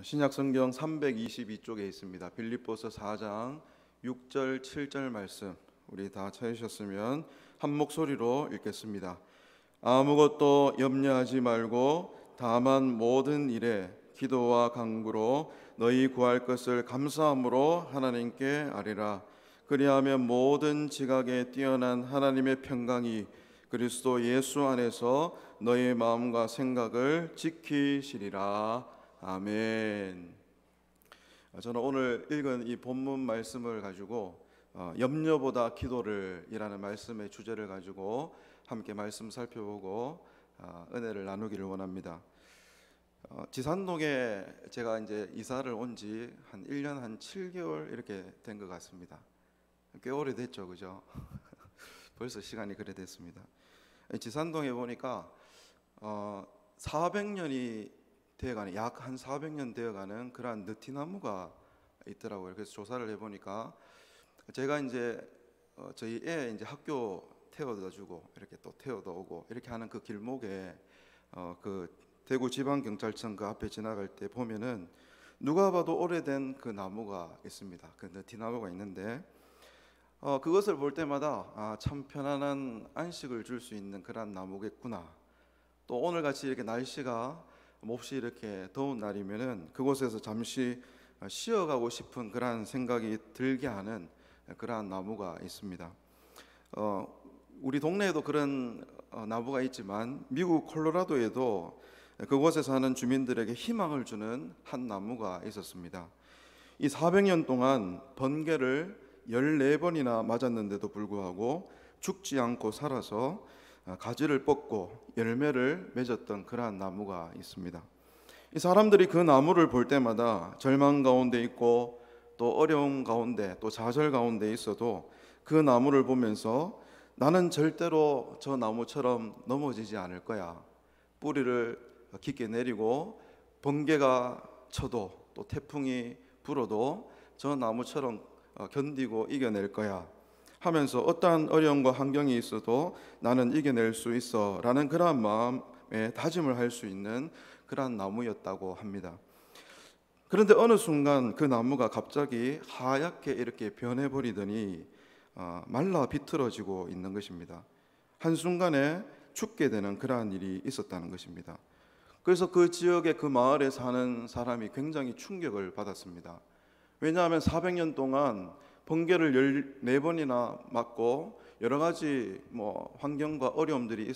신약 성경 322쪽에 있습니다. 빌립보서 4장 6절 7절 말씀 우리 다 찾으셨으면 한 목소리로 읽겠습니다. 아무것도 염려하지 말고 다만 모든 일에 기도와 간구로 너희 구할 것을 감사함으로 하나님께 아뢰라. 그리하면 모든 지각에 뛰어난 하나님의 평강이 그리스도 예수 안에서 너희 마음과 생각을 지키시리라. 아멘. 저는 오늘 읽은 이 본문 말씀을 가지고 염려보다 기도를 이라는 말씀의 주제를 가지고 함께 말씀 살펴보고 은혜를 나누기를 원합니다. 지산동에 제가 이제 이사를 온 지 한 1년 한 7개월 이렇게 된 것 같습니다. 꽤 오래됐죠, 그죠? 벌써 시간이 그래 됐습니다. 지산동에 보니까 400년이 되어가는, 약 한 400년 되어가는 그러한 느티나무가 있더라고요. 그래서 조사를 해보니까 제가 이제 저희 애 이제 학교 태워다 주고 이렇게 또 태워다 오고 이렇게 하는 그 길목에 그 대구 지방경찰청 그 앞에 지나갈 때 보면은 누가 봐도 오래된 그 나무가 있습니다. 그 느티나무가 있는데 그것을 볼 때마다 참 편안한 안식을 줄 수 있는 그런 나무겠구나. 또 오늘 같이 이렇게 날씨가 몹시 이렇게 더운 날이면은 그곳에서 잠시 쉬어가고 싶은 그러한 생각이 들게 하는 그러한 나무가 있습니다. 우리 동네에도 그런 나무가 있지만 미국 콜로라도에도 그곳에 사는 주민들에게 희망을 주는 한 나무가 있었습니다. 이 400년 동안 번개를 14번이나 맞았는데도 불구하고 죽지 않고 살아서 가지를 뻗고 열매를 맺었던 그러한 나무가 있습니다. 이 사람들이 그 나무를 볼 때마다 절망 가운데 있고 또 어려움 가운데 또 좌절 가운데 있어도 그 나무를 보면서 나는 절대로 저 나무처럼 넘어지지 않을 거야. 뿌리를 깊게 내리고 번개가 쳐도 또 태풍이 불어도 저 나무처럼 견디고 이겨낼 거야 하면서 어떠한 어려움과 환경이 있어도 나는 이겨낼 수 있어 라는 그러한 마음에 다짐을 할 수 있는 그러한 나무였다고 합니다. 그런데 어느 순간 그 나무가 갑자기 하얗게 이렇게 변해버리더니 말라 비틀어지고 있는 것입니다. 한순간에 죽게 되는 그러한 일이 있었다는 것입니다. 그래서 그 지역에 그 마을에 사는 사람이 굉장히 충격을 받았습니다. 왜냐하면 400년 동안 번개를 14번이나 맞고 여러 가지 환경과 어려움들이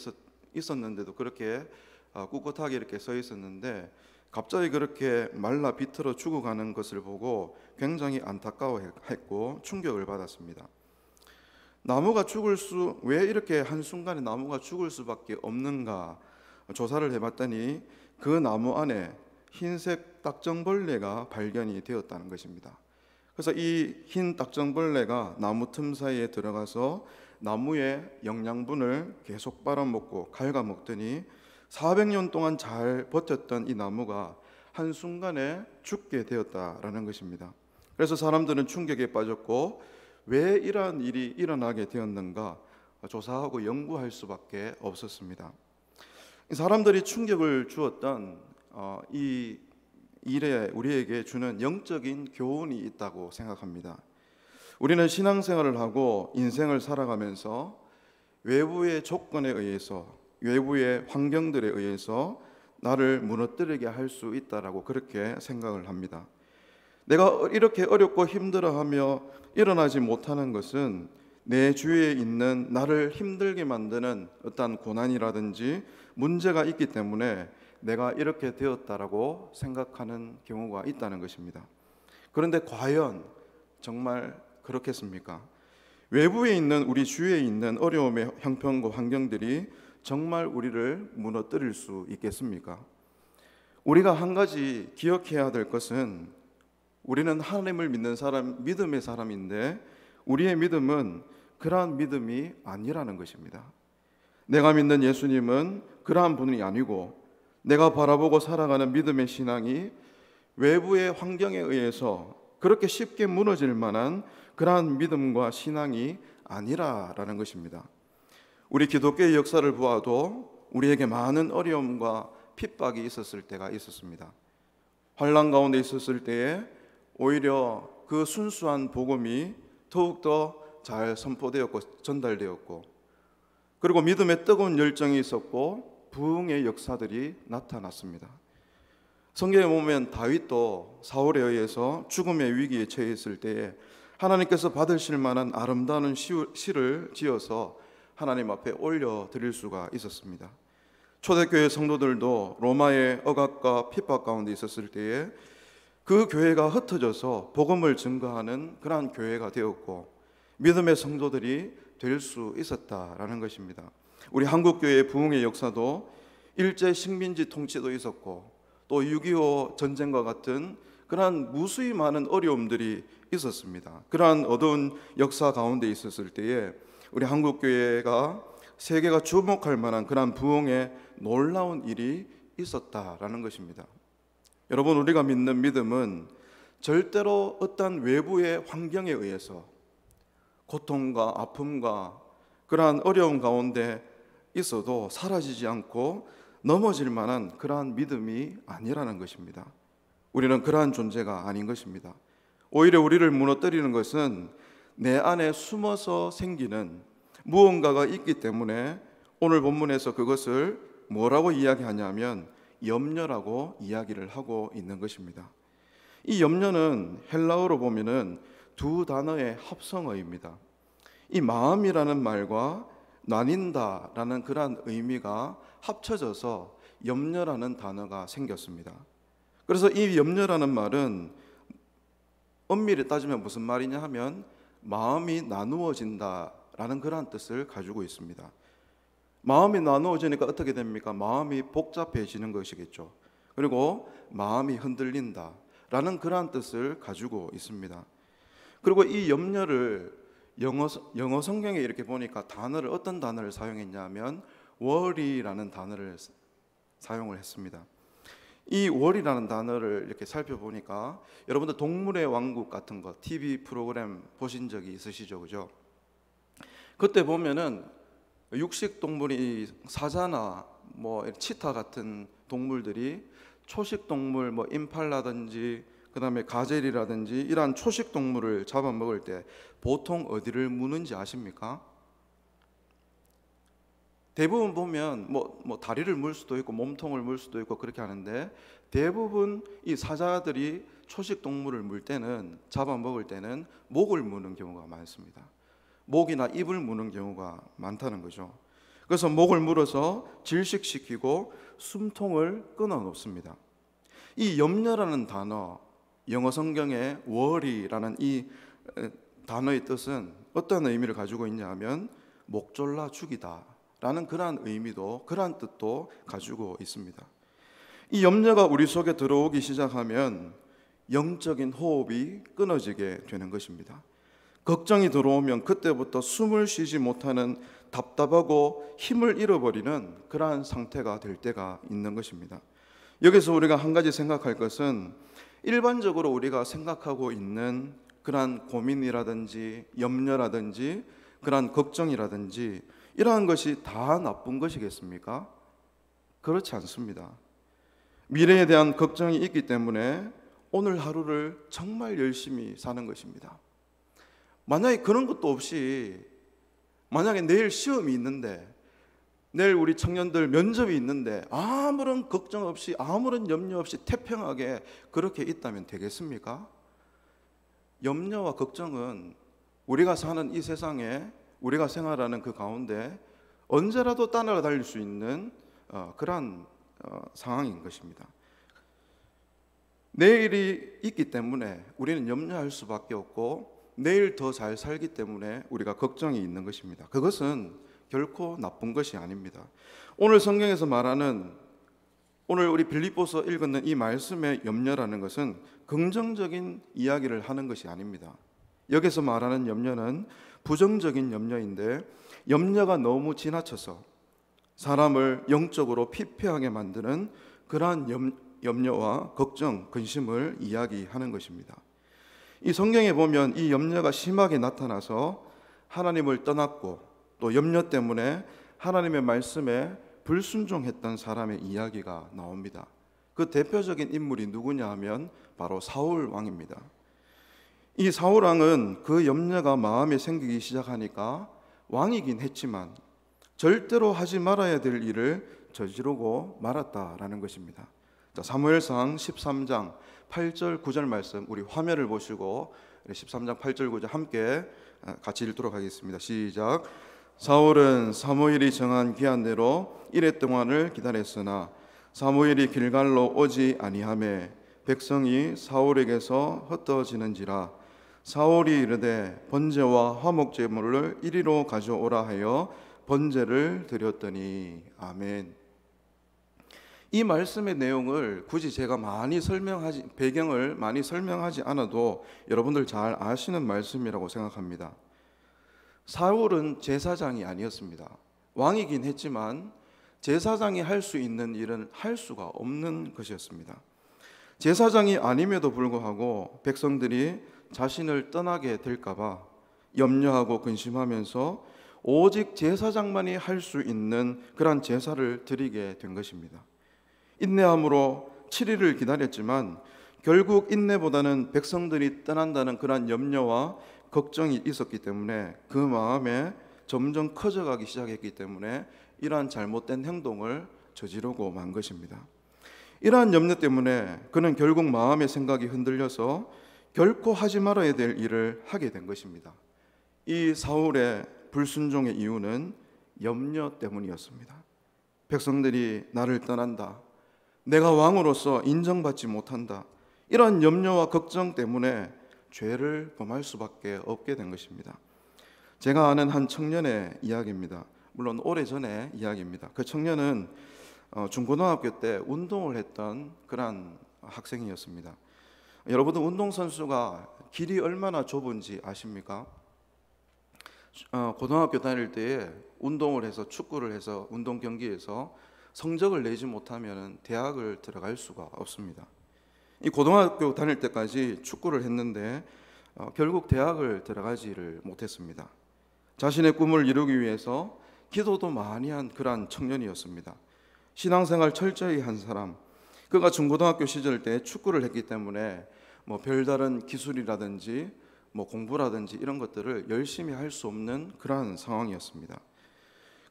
있었는데도 그렇게 꿋꿋하게 이렇게 서 있었는데 갑자기 그렇게 말라 비틀어 죽어가는 것을 보고 굉장히 안타까워했고 충격을 받았습니다. 왜 이렇게 한순간에 나무가 죽을 수밖에 없는가 조사를 해봤더니 그 나무 안에 흰색 딱정벌레가 발견이 되었다는 것입니다. 그래서 이 흰 딱정벌레가 나무 틈 사이에 들어가서 나무의 영양분을 계속 빨아먹고 갉아먹더니 400년 동안 잘 버텼던 이 나무가 한순간에 죽게 되었다라는 것입니다. 그래서 사람들은 충격에 빠졌고 왜 이러한 일이 일어나게 되었는가 조사하고 연구할 수밖에 없었습니다. 사람들이 충격을 주었던 이 일에 우리에게 주는 영적인 교훈이 있다고 생각합니다. 우리는 신앙생활을 하고 인생을 살아가면서 외부의 조건에 의해서 외부의 환경들에 의해서 나를 무너뜨리게 할 수 있다라고 그렇게 생각을 합니다. 내가 이렇게 어렵고 힘들어하며 일어나지 못하는 것은 내 주위에 있는 나를 힘들게 만드는 어떤 고난이라든지 문제가 있기 때문에 내가 이렇게 되었다라고 생각하는 경우가 있다는 것입니다. 그런데 과연 정말 그렇겠습니까? 외부에 있는 우리 주위에 있는 어려움의 형편과 환경들이 정말 우리를 무너뜨릴 수 있겠습니까? 우리가 한 가지 기억해야 될 것은 우리는 하나님을 믿는 사람, 믿음의 사람인데 우리의 믿음은 그러한 믿음이 아니라는 것입니다. 내가 믿는 예수님은 그러한 분이 아니고 내가 바라보고 살아가는 믿음의 신앙이 외부의 환경에 의해서 그렇게 쉽게 무너질 만한 그러한 믿음과 신앙이 아니라라는 것입니다. 우리 기독교의 역사를 보아도 우리에게 많은 어려움과 핍박이 있었을 때가 있었습니다. 환난 가운데 있었을 때에 오히려 그 순수한 복음이 더욱더 잘 선포되었고 전달되었고, 그리고 믿음의 뜨거운 열정이 있었고 부흥의 역사들이 나타났습니다. 성경에 보면 다윗도 사울에 의해서 죽음의 위기에 처해 있을 때에 하나님께서 받으실 만한 아름다운 시를 지어서 하나님 앞에 올려드릴 수가 있었습니다. 초대교회 성도들도 로마의 억압과 핍박 가운데 있었을 때에 그 교회가 흩어져서 복음을 증거하는 그러한 교회가 되었고 믿음의 성도들이 될 수 있었다라는 것입니다. 우리 한국교회의 부흥의 역사도 일제 식민지 통치도 있었고 또 6.25 전쟁과 같은 그러한 무수히 많은 어려움들이 있었습니다. 그러한 어두운 역사 가운데 있었을 때에 우리 한국교회가 세계가 주목할 만한 그러한 부흥의 놀라운 일이 있었다라는 것입니다. 여러분, 우리가 믿는 믿음은 절대로 어떤 외부의 환경에 의해서 고통과 아픔과 그러한 어려움 가운데 있어도 사라지지 않고 넘어질 만한 그러한 믿음이 아니라는 것입니다. 우리는 그러한 존재가 아닌 것입니다. 오히려 우리를 무너뜨리는 것은 내 안에 숨어서 생기는 무언가가 있기 때문에 오늘 본문에서 그것을 뭐라고 이야기하냐면 염려라고 이야기를 하고 있는 것입니다. 이 염려는 헬라어로 보면은 두 단어의 합성어입니다. 이 마음이라는 말과 나뉜다라는 그러한 의미가 합쳐져서 염려라는 단어가 생겼습니다. 그래서 이 염려라는 말은 엄밀히 따지면 무슨 말이냐 하면 마음이 나누어진다라는 그러한 뜻을 가지고 있습니다. 마음이 나누어지니까 어떻게 됩니까? 마음이 복잡해지는 것이겠죠. 그리고 마음이 흔들린다라는 그러한 뜻을 가지고 있습니다. 그리고 이 염려를 영어 성경에 이렇게 보니까 어떤 단어를 사용했냐면 worry라는 단어를 사용을 했습니다. 이 worry라는 단어를 이렇게 살펴보니까 여러분들 동물의 왕국 같은 거 TV 프로그램 보신 적이 있으시죠, 그죠? 그때 보면은 육식 동물이 사자나 뭐 치타 같은 동물들이 초식 동물 뭐 임팔라든지 그다음에 가젤이라든지 이러한 초식 동물을 잡아먹을 때 보통 어디를 무는지 아십니까? 대부분 보면 뭐 다리를 물 수도 있고 몸통을 물 수도 있고 그렇게 하는데 대부분 이 사자들이 초식 동물을 물 때는 잡아먹을 때는 목을 무는 경우가 많습니다. 목이나 입을 무는 경우가 많다는 거죠. 그래서 목을 물어서 질식시키고 숨통을 끊어 놓습니다. 이 염려라는 단어, 영어 성경의 worry라는 이 단어의 뜻은 어떤 의미를 가지고 있냐 하면 목 졸라 죽이다 라는 그러한 의미도, 그러한 뜻도 가지고 있습니다. 이 염려가 우리 속에 들어오기 시작하면 영적인 호흡이 끊어지게 되는 것입니다. 걱정이 들어오면 그때부터 숨을 쉬지 못하는 답답하고 힘을 잃어버리는 그러한 상태가 될 때가 있는 것입니다. 여기서 우리가 한 가지 생각할 것은 일반적으로 우리가 생각하고 있는 그러한 고민이라든지 염려라든지 그러한 걱정이라든지 이러한 것이 다 나쁜 것이겠습니까? 그렇지 않습니다. 미래에 대한 걱정이 있기 때문에 오늘 하루를 정말 열심히 사는 것입니다. 만약에 그런 것도 없이 만약에 내일 시험이 있는데 내일 우리 청년들 면접이 있는데 아무런 걱정 없이 아무런 염려 없이 태평하게 그렇게 있다면 되겠습니까? 염려와 걱정은 우리가 사는 이 세상에 우리가 생활하는 그 가운데 언제라도 따라다닐 수 있는 그러한 상황인 것입니다. 내일이 있기 때문에 우리는 염려할 수밖에 없고 내일 더 잘 살기 때문에 우리가 걱정이 있는 것입니다. 그것은 결코 나쁜 것이 아닙니다. 오늘 성경에서 말하는 오늘 우리 빌립보서 읽었는 이 말씀의 염려라는 것은 긍정적인 이야기를 하는 것이 아닙니다. 여기서 말하는 염려는 부정적인 염려인데 염려가 너무 지나쳐서 사람을 영적으로 피폐하게 만드는 그러한 염려와 걱정, 근심을 이야기하는 것입니다. 이 성경에 보면 이 염려가 심하게 나타나서 하나님을 떠났고 또 염려 때문에 하나님의 말씀에 불순종했던 사람의 이야기가 나옵니다. 그 대표적인 인물이 누구냐 하면 바로 사울 왕입니다. 이 사울 왕은 그 염려가 마음에 생기기 시작하니까 왕이긴 했지만 절대로 하지 말아야 될 일을 저지르고 말았다라는 것입니다. 자, 사무엘상 13장 8절 9절 말씀, 우리 화면을 보시고 13장 8절 9절 함께 같이 읽도록 하겠습니다. 시작. 사울은 사무엘이 정한 기한대로 이레 동안을 기다렸으나 사무엘이 길갈로 오지 아니하매 백성이 사울에게서 흩어지는지라. 사울이 이르되 번제와 화목 제물을 이리로 가져오라 하여 번제를 드렸더니. 아멘. 이 말씀의 내용을 굳이 제가 배경을 많이 설명하지 않아도 여러분들 잘 아시는 말씀이라고 생각합니다. 사울은 제사장이 아니었습니다. 왕이긴 했지만 제사장이 할 수 있는 일은 할 수가 없는 것이었습니다. 제사장이 아님에도 불구하고 백성들이 자신을 떠나게 될까봐 염려하고 근심하면서 오직 제사장만이 할 수 있는 그런 제사를 드리게 된 것입니다. 인내함으로 7일을 기다렸지만 결국 인내보다는 백성들이 떠난다는 그런 염려와 걱정이 있었기 때문에 그 마음에 점점 커져가기 시작했기 때문에 이러한 잘못된 행동을 저지르고 만 것입니다. 이러한 염려 때문에 그는 결국 마음의 생각이 흔들려서 결코 하지 말아야 될 일을 하게 된 것입니다. 이 사울의 불순종의 이유는 염려 때문이었습니다. 백성들이 나를 떠난다, 내가 왕으로서 인정받지 못한다, 이런 염려와 걱정 때문에 죄를 범할 수밖에 없게 된 것입니다. 제가 아는 한 청년의 이야기입니다. 물론 오래전의 이야기입니다. 그 청년은 중고등학교 때 운동을 했던 그런 학생이었습니다. 여러분들 운동선수가 길이 얼마나 좁은지 아십니까? 고등학교 다닐 때에 운동을 해서 축구를 해서 운동 경기에서 성적을 내지 못하면 대학을 들어갈 수가 없습니다. 이 고등학교 다닐 때까지 축구를 했는데 결국 대학을 들어가지를 못했습니다. 자신의 꿈을 이루기 위해서 기도도 많이 한 그런 청년이었습니다. 신앙생활 철저히 한 사람. 그가 중고등학교 시절 때 축구를 했기 때문에 별다른 기술이라든지 공부라든지 이런 것들을 열심히 할 수 없는 그러한 상황이었습니다.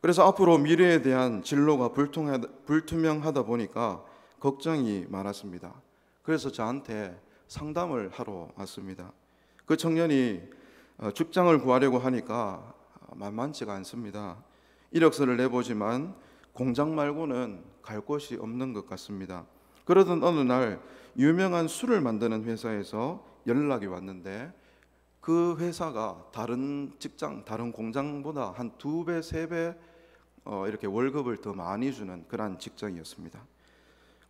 그래서 앞으로 미래에 대한 진로가 불투명하다 보니까 걱정이 많았습니다. 그래서 저한테 상담을 하러 왔습니다. 그 청년이 직장을 구하려고 하니까 만만치가 않습니다. 이력서를 내보지만 공장 말고는 갈 곳이 없는 것 같습니다. 그러던 어느 날 유명한 술을 만드는 회사에서 연락이 왔는데 그 회사가 다른 직장, 다른 공장보다 한 2배, 3배 이렇게 월급을 더 많이 주는 그런 직장이었습니다.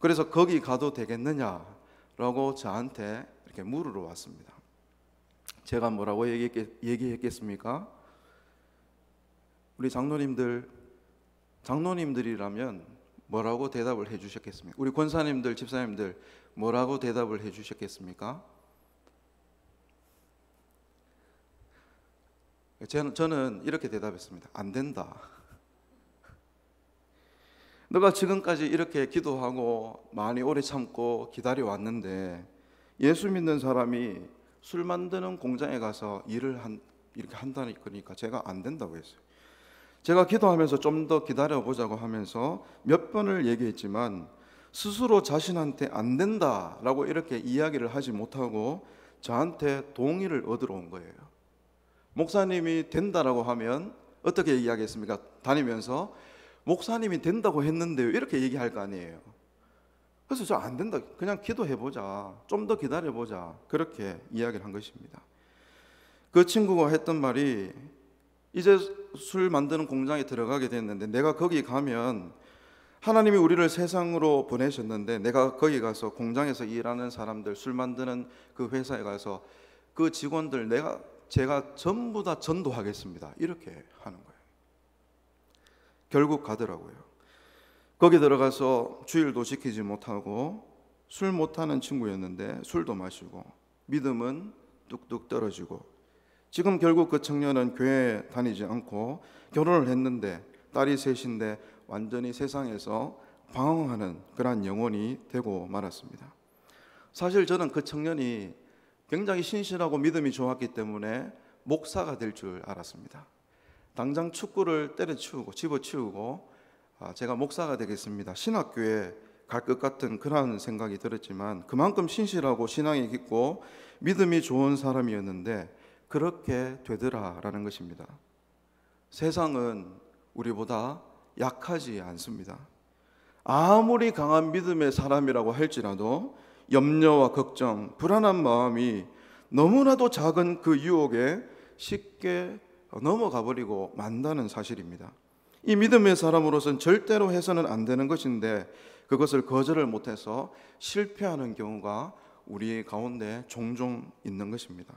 그래서 거기 가도 되겠느냐라고 저한테 이렇게 물으러 왔습니다. 제가 뭐라고 얘기했겠습니까? 우리 장로님들이라면 뭐라고 대답을 해주셨겠습니까? 우리 권사님들, 집사님들 뭐라고 대답을 해주셨겠습니까? 저는 이렇게 대답했습니다. 안 된다. 너가 지금까지 이렇게 기도하고 많이 오래 참고 기다려왔는데 예수 믿는 사람이 술 만드는 공장에 가서 일을 이렇게 한다니까 제가 안 된다고 했어요. 제가 기도하면서 좀 더 기다려보자고 하면서 몇 번을 얘기했지만 스스로 자신한테 안 된다라고 이렇게 이야기를 하지 못하고 저한테 동의를 얻으러 온 거예요. 목사님이 된다라고 하면 어떻게 얘기하겠습니까? 다니면서 목사님이 된다고 했는데요, 이렇게 얘기할 거 아니에요. 그래서 저 안 된다, 그냥 기도해보자, 좀 더 기다려보자, 그렇게 이야기를 한 것입니다. 그 친구가 했던 말이 이제 술 만드는 공장에 들어가게 됐는데 내가 거기 가면 하나님이 우리를 세상으로 보내셨는데 내가 거기 가서 공장에서 일하는 사람들, 술 만드는 그 회사에 가서 그 직원들 제가 전부 다 전도하겠습니다, 이렇게 하는 거예요. 결국 가더라고요. 거기 들어가서 주일도 지키지 못하고 술 못하는 친구였는데 술도 마시고 믿음은 뚝뚝 떨어지고 지금 결국 그 청년은 교회 다니지 않고 결혼을 했는데 딸이 셋인데 완전히 세상에서 방황하는 그러한 영혼이 되고 말았습니다. 사실 저는 그 청년이 굉장히 신실하고 믿음이 좋았기 때문에 목사가 될 줄 알았습니다. 당장 축구를 때려치우고 집어치우고 제가 목사가 되겠습니다, 신학교에 갈 것 같은 그런 생각이 들었지만 그만큼 신실하고 신앙이 깊고 믿음이 좋은 사람이었는데 그렇게 되더라라는 것입니다. 세상은 우리보다 약하지 않습니다. 아무리 강한 믿음의 사람이라고 할지라도 염려와 걱정, 불안한 마음이 너무나도 작은 그 유혹에 쉽게 넘어가 버리고 만다는 사실입니다. 이 믿음의 사람으로서는 절대로 해서는 안 되는 것인데 그것을 거절을 못해서 실패하는 경우가 우리 가운데 종종 있는 것입니다.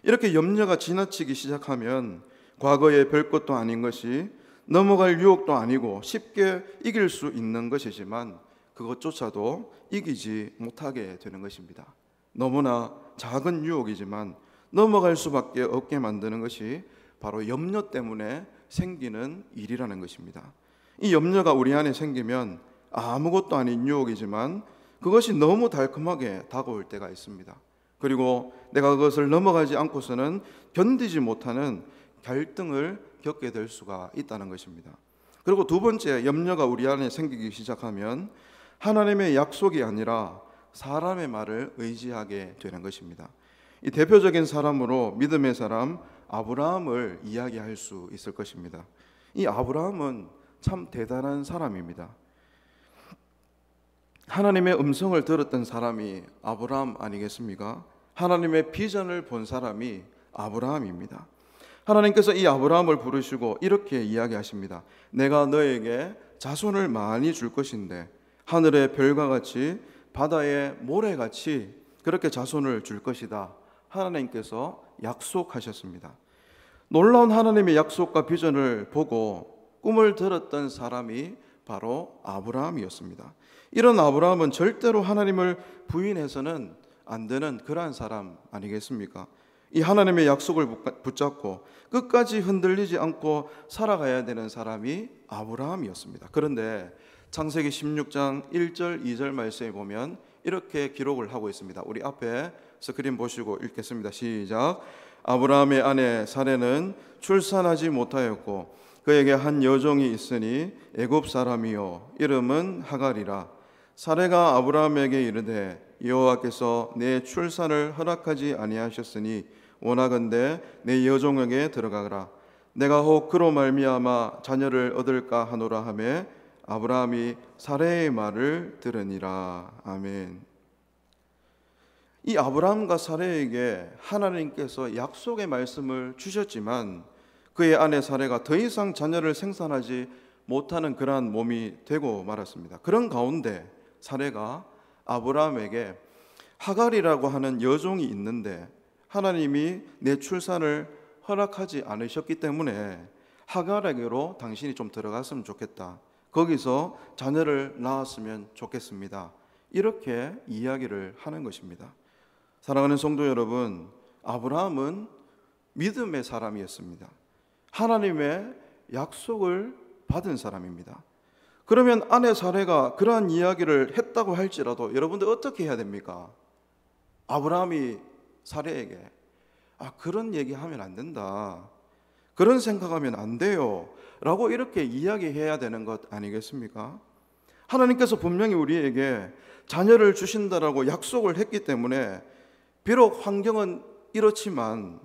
이렇게 염려가 지나치기 시작하면 과거에 별것도 아닌 것이 넘어갈 유혹도 아니고 쉽게 이길 수 있는 것이지만 그것조차도 이기지 못하게 되는 것입니다. 너무나 작은 유혹이지만 넘어갈 수밖에 없게 만드는 것이 바로 염려 때문에 생기는 일이라는 것입니다. 이 염려가 우리 안에 생기면 아무것도 아닌 유혹이지만 그것이 너무 달콤하게 다가올 때가 있습니다. 그리고 내가 그것을 넘어가지 않고서는 견디지 못하는 갈등을 겪게 될 수가 있다는 것입니다. 그리고 두 번째, 염려가 우리 안에 생기기 시작하면 하나님의 약속이 아니라 사람의 말을 의지하게 되는 것입니다. 이 대표적인 사람으로 믿음의 사람 아브라함을 이야기할 수 있을 것입니다. 이 아브라함은 참 대단한 사람입니다. 하나님의 음성을 들었던 사람이 아브라함 아니겠습니까? 하나님의 비전을 본 사람이 아브라함입니다. 하나님께서 이 아브라함을 부르시고 이렇게 이야기하십니다. 내가 너에게 자손을 많이 줄 것인데 하늘의 별과 같이 바다의 모래같이 그렇게 자손을 줄 것이다. 하나님께서 약속하셨습니다. 놀라운 하나님의 약속과 비전을 보고 꿈을 들었던 사람이 바로 아브라함이었습니다. 이런 아브라함은 절대로 하나님을 부인해서는 안 되는 그러한 사람 아니겠습니까? 이 하나님의 약속을 붙잡고 끝까지 흔들리지 않고 살아가야 되는 사람이 아브라함이었습니다. 그런데 창세기 16장 1절 2절 말씀에 보면 이렇게 기록을 하고 있습니다. 우리 앞에 스크린 보시고 읽겠습니다. 시작. 아브라함의 아내 사레는 출산하지 못하였고 그에게 한 여종이 있으니 애굽 사람이요 이름은 하갈이라. 사레가 아브라함에게 이르되 여호와께서 내 출산을 허락하지 아니하셨으니 원하건대 내 여종에게 들어가라. 내가 혹 그로 말미암아 자녀를 얻을까 하노라 하매 아브라함이 사레의 말을 들으니라. 아멘. 이 아브라함과 사레에게 하나님께서 약속의 말씀을 주셨지만 그의 아내 사레가 더 이상 자녀를 생산하지 못하는 그러한 몸이 되고 말았습니다. 그런 가운데 사레가 아브라함에게 하갈이라고 하는 여종이 있는데 하나님이 내 출산을 허락하지 않으셨기 때문에 하갈에게로 당신이 좀 들어갔으면 좋겠다. 거기서 자녀를 낳았으면 좋겠습니다. 이렇게 이야기를 하는 것입니다. 사랑하는 성도 여러분, 아브라함은 믿음의 사람이었습니다. 하나님의 약속을 받은 사람입니다. 그러면 아내 사레가 그러한 이야기를 했다고 할지라도 여러분들 어떻게 해야 됩니까? 아브라함이 사레에게 그런 얘기하면 안 된다, 그런 생각하면 안 돼요 라고 이렇게 이야기해야 되는 것 아니겠습니까? 하나님께서 분명히 우리에게 자녀를 주신다라고 약속을 했기 때문에 비록 환경은 이렇지만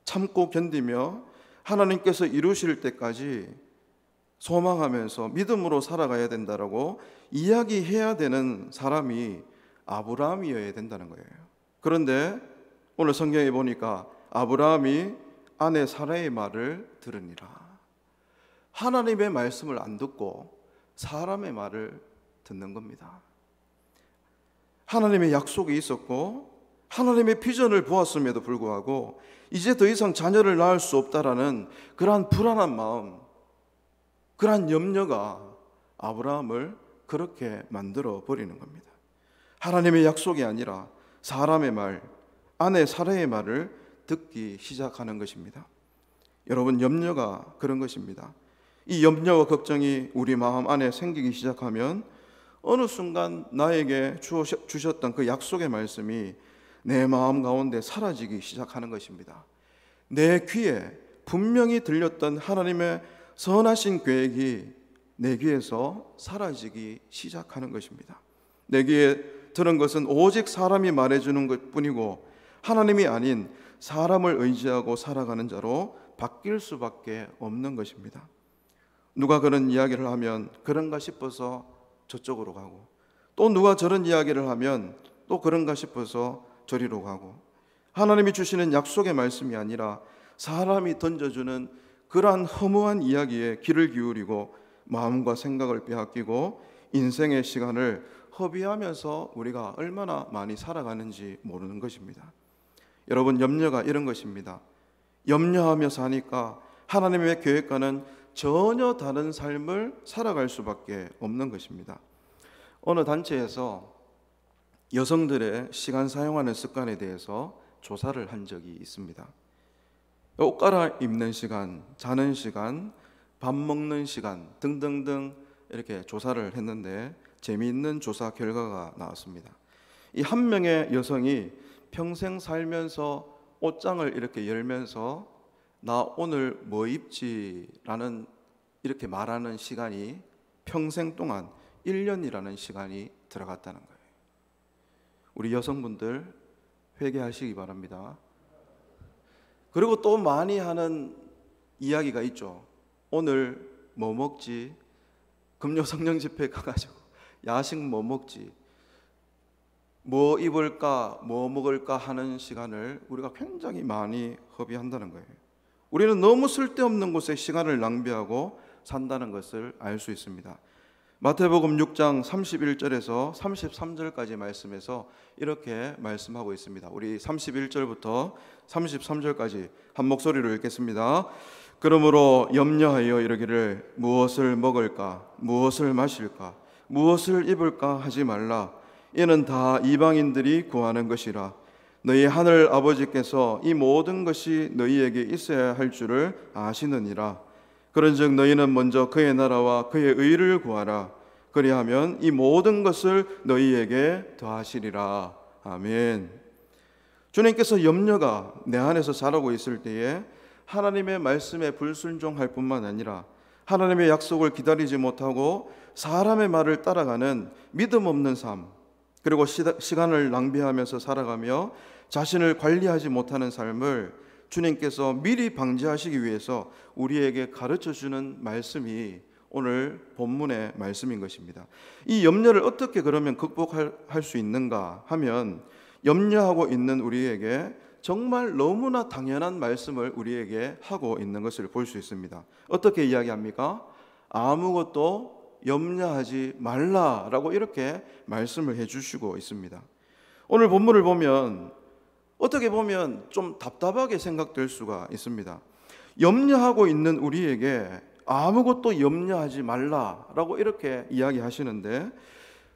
참고 견디며 하나님께서 이루실 때까지 소망하면서 믿음으로 살아가야 된다라고 이야기해야 되는 사람이 아브라함이어야 된다는 거예요. 그런데 오늘 성경에 보니까 아브라함이 아내 사라의 말을 들으니라. 하나님의 말씀을 안 듣고 사람의 말을 듣는 겁니다. 하나님의 약속이 있었고 하나님의 비전을 보았음에도 불구하고 이제 더 이상 자녀를 낳을 수 없다라는 그러한 불안한 마음, 그러한 염려가 아브라함을 그렇게 만들어 버리는 겁니다. 하나님의 약속이 아니라 사람의 말, 아내 사라의 말을 듣기 시작하는 것입니다. 여러분, 염려가 그런 것입니다. 이 염려와 걱정이 우리 마음 안에 생기기 시작하면 어느 순간 나에게 주셨던 그 약속의 말씀이 내 마음 가운데 사라지기 시작하는 것입니다. 내 귀에 분명히 들렸던 하나님의 선하신 계획이 내 귀에서 사라지기 시작하는 것입니다. 내 귀에 들은 것은 오직 사람이 말해주는 것뿐이고 하나님이 아닌 사람을 의지하고 살아가는 자로 바뀔 수밖에 없는 것입니다. 누가 그런 이야기를 하면 그런가 싶어서 저쪽으로 가고, 또 누가 저런 이야기를 하면 또 그런가 싶어서 저리로 가고, 하나님이 주시는 약속의 말씀이 아니라 사람이 던져주는 그러한 허무한 이야기에 귀를 기울이고 마음과 생각을 빼앗기고 인생의 시간을 허비하면서 우리가 얼마나 많이 살아가는지 모르는 것입니다. 여러분, 염려가 이런 것입니다. 염려하며 사니까 하나님의 계획과는 전혀 다른 삶을 살아갈 수밖에 없는 것입니다. 어느 단체에서 여성들의 시간 사용하는 습관에 대해서 조사를 한 적이 있습니다. 옷 갈아입는 시간, 자는 시간, 밥 먹는 시간 등등등 이렇게 조사를 했는데 재미있는 조사 결과가 나왔습니다. 이 한 명의 여성이 평생 살면서 옷장을 이렇게 열면서 나 오늘 뭐 입지라는 이렇게 말하는 시간이 평생 동안 1년이라는 시간이 들어갔다는 거예요. 우리 여성분들 회개하시기 바랍니다. 그리고 또 많이 하는 이야기가 있죠. 오늘 뭐 먹지? 금요 성령 집회 가가지고 야식 뭐 먹지? 뭐 입을까? 뭐 먹을까? 하는 시간을 우리가 굉장히 많이 허비한다는 거예요. 우리는 너무 쓸데없는 곳에 시간을 낭비하고 산다는 것을 알 수 있습니다. 마태복음 6장 31절에서 33절까지 말씀에서 이렇게 말씀하고 있습니다. 우리 31절부터 33절까지 한 목소리로 읽겠습니다. 그러므로 염려하여 이르기를 무엇을 먹을까, 무엇을 마실까, 무엇을 입을까 하지 말라. 이는 다 이방인들이 구하는 것이라. 너희 하늘 아버지께서 이 모든 것이 너희에게 있어야 할 줄을 아시느니라. 그런즉 너희는 먼저 그의 나라와 그의 의를 구하라. 그리하면 이 모든 것을 너희에게 더하시리라. 아멘. 주님께서 염려가 내 안에서 자라고 있을 때에 하나님의 말씀에 불순종할 뿐만 아니라 하나님의 약속을 기다리지 못하고 사람의 말을 따라가는 믿음 없는 삶, 그리고 시간을 낭비하면서 살아가며 자신을 관리하지 못하는 삶을 주님께서 미리 방지하시기 위해서 우리에게 가르쳐주는 말씀이 오늘 본문의 말씀인 것입니다. 이 염려를 어떻게 그러면 극복할 수 있는가 하면 염려하고 있는 우리에게 정말 너무나 당연한 말씀을 우리에게 하고 있는 것을 볼 수 있습니다. 어떻게 이야기합니까? 아무것도 염려하지 말라라고 이렇게 말씀을 해주시고 있습니다. 오늘 본문을 보면 어떻게 보면 좀 답답하게 생각될 수가 있습니다. 염려하고 있는 우리에게 아무것도 염려하지 말라라고 이렇게 이야기하시는데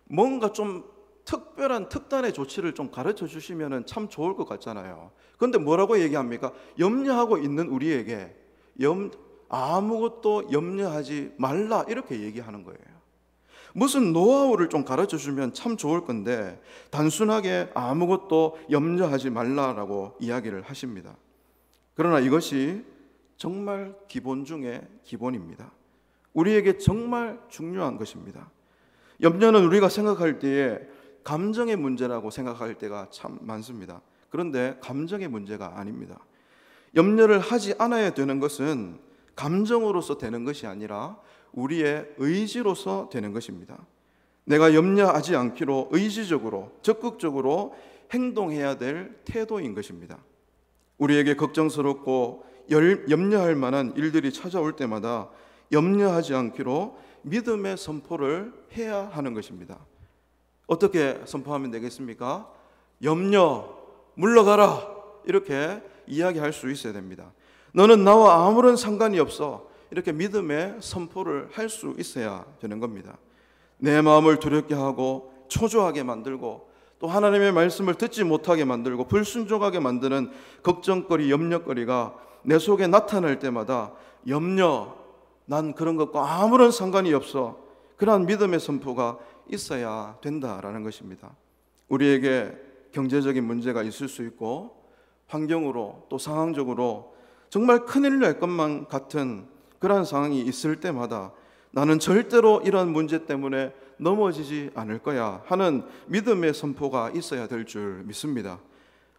뭔가 좀 특별한 특단의 조치를 좀 가르쳐 주시면 참 좋을 것 같잖아요. 그런데 뭐라고 얘기합니까? 염려하고 있는 우리에게 아무것도 염려하지 말라 이렇게 얘기하는 거예요. 무슨 노하우를 좀 가르쳐 주면 참 좋을 건데 단순하게 아무것도 염려하지 말라라고 이야기를 하십니다. 그러나 이것이 정말 기본 중에 기본입니다. 우리에게 정말 중요한 것입니다. 염려는 우리가 생각할 때에 감정의 문제라고 생각할 때가 참 많습니다. 그런데 감정의 문제가 아닙니다. 염려를 하지 않아야 되는 것은 감정으로서 되는 것이 아니라 우리의 의지로서 되는 것입니다. 내가 염려하지 않기로 의지적으로 적극적으로 행동해야 될 태도인 것입니다. 우리에게 걱정스럽고 염려할 만한 일들이 찾아올 때마다 염려하지 않기로 믿음의 선포를 해야 하는 것입니다. 어떻게 선포하면 되겠습니까? 염려 물러가라 이렇게 이야기할 수 있어야 됩니다. 너는 나와 아무런 상관이 없어 이렇게 믿음의 선포를 할 수 있어야 되는 겁니다. 내 마음을 두렵게 하고 초조하게 만들고 또 하나님의 말씀을 듣지 못하게 만들고 불순종하게 만드는 걱정거리, 염려거리가 내 속에 나타날 때마다 염려 난 그런 것과 아무런 상관이 없어. 그러한 믿음의 선포가 있어야 된다라는 것입니다. 우리에게 경제적인 문제가 있을 수 있고 환경으로 또 상황적으로 정말 큰일 날 것만 같은 그러한 상황이 있을 때마다 나는 절대로 이런 문제 때문에 넘어지지 않을 거야 하는 믿음의 선포가 있어야 될 줄 믿습니다.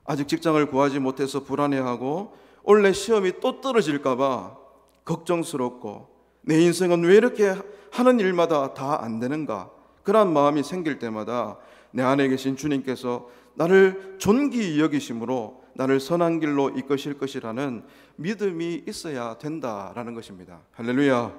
아직 직장을 구하지 못해서 불안해하고 올해 시험이 또 떨어질까 봐 걱정스럽고 내 인생은 왜 이렇게 하는 일마다 다 안 되는가, 그런 마음이 생길 때마다 내 안에 계신 주님께서 나를 존귀히 여기심으로 나를 선한 길로 이끄실 것이라는 믿음이 있어야 된다라는 것입니다. 할렐루야.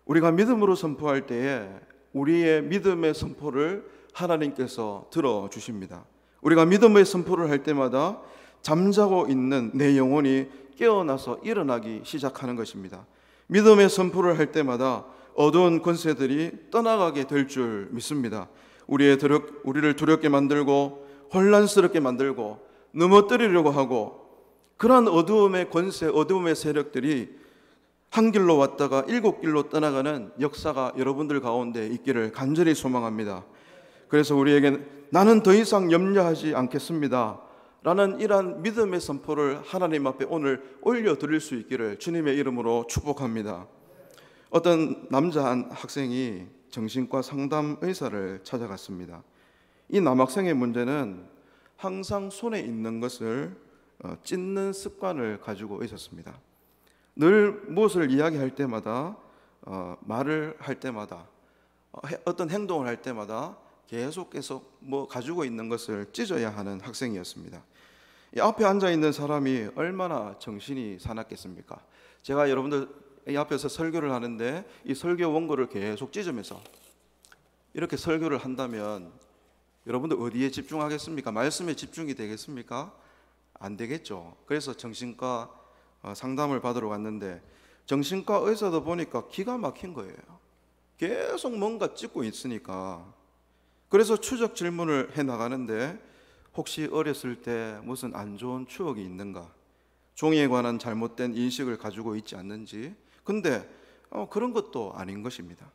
우리가 믿음으로 선포할 때에 우리의 믿음의 선포를 하나님께서 들어주십니다. 우리가 믿음의 선포를 할 때마다 잠자고 있는 내 영혼이 깨어나서 일어나기 시작하는 것입니다. 믿음의 선포를 할 때마다 어두운 권세들이 떠나가게 될 줄 믿습니다. 우리를 두렵게 만들고 혼란스럽게 만들고 넘어뜨리려고 하고 그러한 어두움의 권세, 어두움의 세력들이 한 길로 왔다가 일곱 길로 떠나가는 역사가 여러분들 가운데 있기를 간절히 소망합니다. 그래서 우리에게 나는 더 이상 염려하지 않겠습니다 라는 이러한 믿음의 선포를 하나님 앞에 오늘 올려드릴 수 있기를 주님의 이름으로 축복합니다. 어떤 남자 한 학생이 정신과 상담 의사를 찾아갔습니다. 이 남학생의 문제는 항상 손에 있는 것을 찢는 습관을 가지고 있었습니다. 늘 무엇을 이야기할 때마다 말을 할 때마다 어떤 행동을 할 때마다 계속 뭐 가지고 있는 것을 찢어야 하는 학생이었습니다. 이 앞에 앉아 있는 사람이 얼마나 정신이 사납겠습니까? 제가 여러분들 이 앞에서 설교를 하는데 이 설교 원고를 계속 찢으면서 이렇게 설교를 한다면 여러분들 어디에 집중하겠습니까? 말씀에 집중이 되겠습니까? 안 되겠죠. 그래서 정신과 상담을 받으러 갔는데 정신과 의사도 보니까 기가 막힌 거예요. 계속 뭔가 찢고 있으니까. 그래서 추적 질문을 해 나가는데 혹시 어렸을 때 무슨 안 좋은 추억이 있는가? 종이에 관한 잘못된 인식을 가지고 있지 않는지. 근데 그런 것도 아닌 것입니다.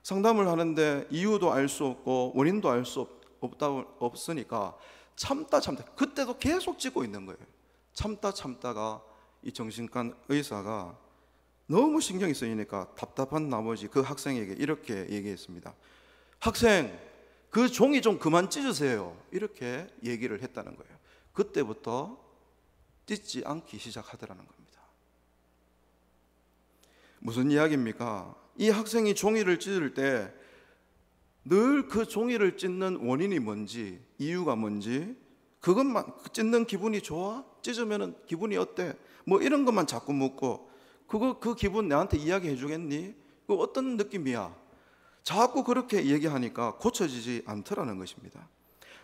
상담을 하는데 이유도 알 수 없고 원인도 알 수 없으니까 참다 그때도 계속 찢고 있는 거예요. 참다가 이 정신과 의사가 너무 신경이 쓰이니까 답답한 나머지 그 학생에게 이렇게 얘기했습니다. 학생, 그 종이 좀 그만 찢으세요. 이렇게 얘기를 했다는 거예요. 그때부터 찢지 않기 시작하더라는 겁니다. 무슨 이야기입니까? 이 학생이 종이를 찢을 때 늘 그 종이를 찢는 원인이 뭔지, 이유가 뭔지, 그것만, 찢는 기분이 좋아? 찢으면 기분이 어때? 뭐 이런 것만 자꾸 묻고, 그 기분 내한테 이야기해 주겠니? 그 어떤 느낌이야? 자꾸 그렇게 얘기하니까 고쳐지지 않더라는 것입니다.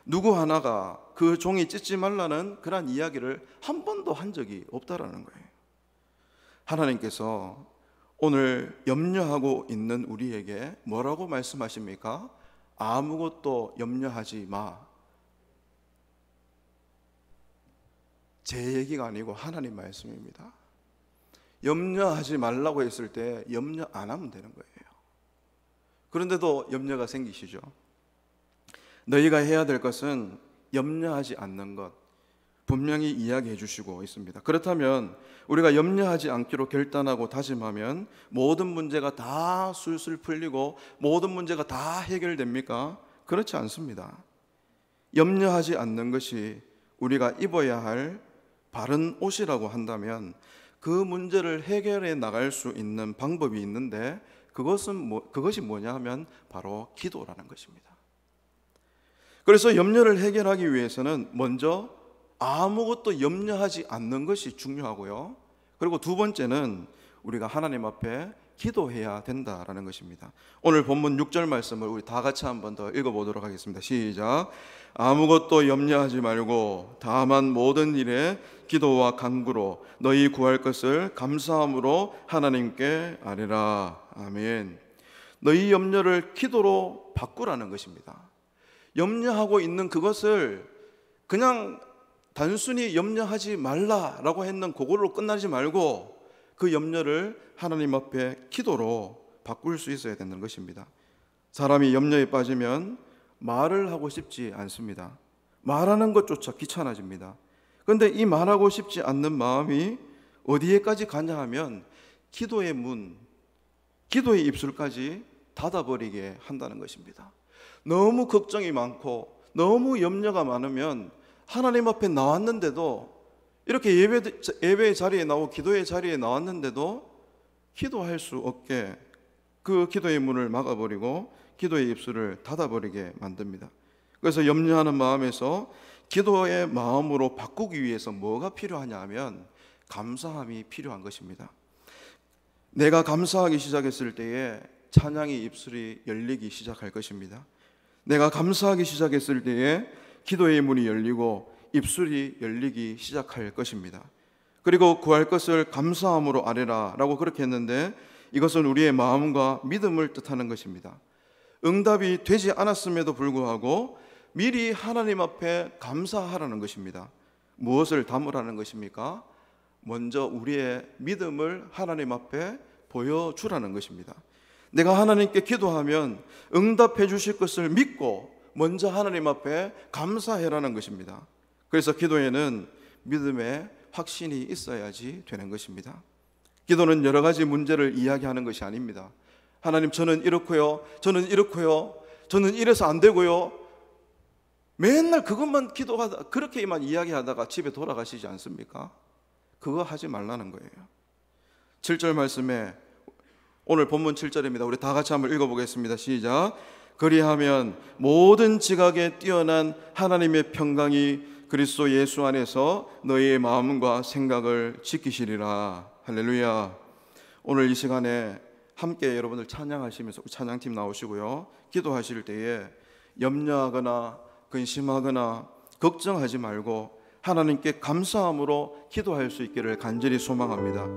누구 하나가 그 종이 찢지 말라는 그런 이야기를 한 번도 한 적이 없다라는 거예요. 하나님께서 오늘 염려하고 있는 우리에게 뭐라고 말씀하십니까? 아무것도 염려하지 마. 제 얘기가 아니고 하나님 말씀입니다. 염려하지 말라고 했을 때 염려 안 하면 되는 거예요. 그런데도 염려가 생기시죠? 너희가 해야 될 것은 염려하지 않는 것, 분명히 이야기해 주시고 있습니다. 그렇다면 우리가 염려하지 않기로 결단하고 다짐하면 모든 문제가 다 술술 풀리고 모든 문제가 다 해결됩니까? 그렇지 않습니다. 염려하지 않는 것이 우리가 입어야 할 바른 옷이라고 한다면 그 문제를 해결해 나갈 수 있는 방법이 있는데 그것이 뭐냐 하면 바로 기도라는 것입니다. 그래서 염려를 해결하기 위해서는 먼저 아무것도 염려하지 않는 것이 중요하고요. 그리고 두 번째는 우리가 하나님 앞에 기도해야 된다라는 것입니다. 오늘 본문 6절 말씀을 우리 다 같이 한번 더 읽어보도록 하겠습니다. 시작. 아무것도 염려하지 말고 다만 모든 일에 기도와 간구로 너희 구할 것을 감사함으로 하나님께 아뢰라. 아멘. 너희 염려를 기도로 바꾸라는 것입니다. 염려하고 있는 그것을 그냥 단순히 염려하지 말라라고 했는 그걸로 끝나지 말고 그 염려를 하나님 앞에 기도로 바꿀 수 있어야 되는 것입니다. 사람이 염려에 빠지면 말을 하고 싶지 않습니다. 말하는 것조차 귀찮아집니다. 그런데 이 말하고 싶지 않는 마음이 어디에까지 가냐 하면 기도의 문, 기도의 입술까지 닫아버리게 한다는 것입니다. 너무 걱정이 많고 너무 염려가 많으면 하나님 앞에 나왔는데도, 이렇게 예배의 자리에 나오고 기도의 자리에 나왔는데도 기도할 수 없게 그 기도의 문을 막아버리고 기도의 입술을 닫아버리게 만듭니다. 그래서 염려하는 마음에서 기도의 마음으로 바꾸기 위해서 뭐가 필요하냐 하면 감사함이 필요한 것입니다. 내가 감사하기 시작했을 때에 찬양의 입술이 열리기 시작할 것입니다. 내가 감사하기 시작했을 때에 기도의 문이 열리고 입술이 열리기 시작할 것입니다. 그리고 구할 것을 감사함으로 아뢰라 라고 그렇게 했는데, 이것은 우리의 마음과 믿음을 뜻하는 것입니다. 응답이 되지 않았음에도 불구하고 미리 하나님 앞에 감사하라는 것입니다. 무엇을 담으라는 것입니까? 먼저 우리의 믿음을 하나님 앞에 보여주라는 것입니다. 내가 하나님께 기도하면 응답해 주실 것을 믿고 먼저 하나님 앞에 감사해라는 것입니다. 그래서 기도에는 믿음의 확신이 있어야지 되는 것입니다. 기도는 여러 가지 문제를 이야기하는 것이 아닙니다. 하나님, 저는 이렇고요, 저는 이렇고요, 저는 이래서 안 되고요. 맨날 그것만 기도하다, 그렇게만 이야기하다가 집에 돌아가시지 않습니까? 그거 하지 말라는 거예요. 7절 말씀에, 오늘 본문 7절입니다. 우리 다 같이 한번 읽어보겠습니다. 시작. 그리하면 모든 지각에 뛰어난 하나님의 평강이 그리스도 예수 안에서 너희의 마음과 생각을 지키시리라. 할렐루야. 오늘 이 시간에 함께 여러분들 찬양하시면서, 찬양팀 나오시고요, 기도하실 때에 염려하거나 근심하거나 걱정하지 말고 하나님께 감사함으로 기도할 수 있기를 간절히 소망합니다.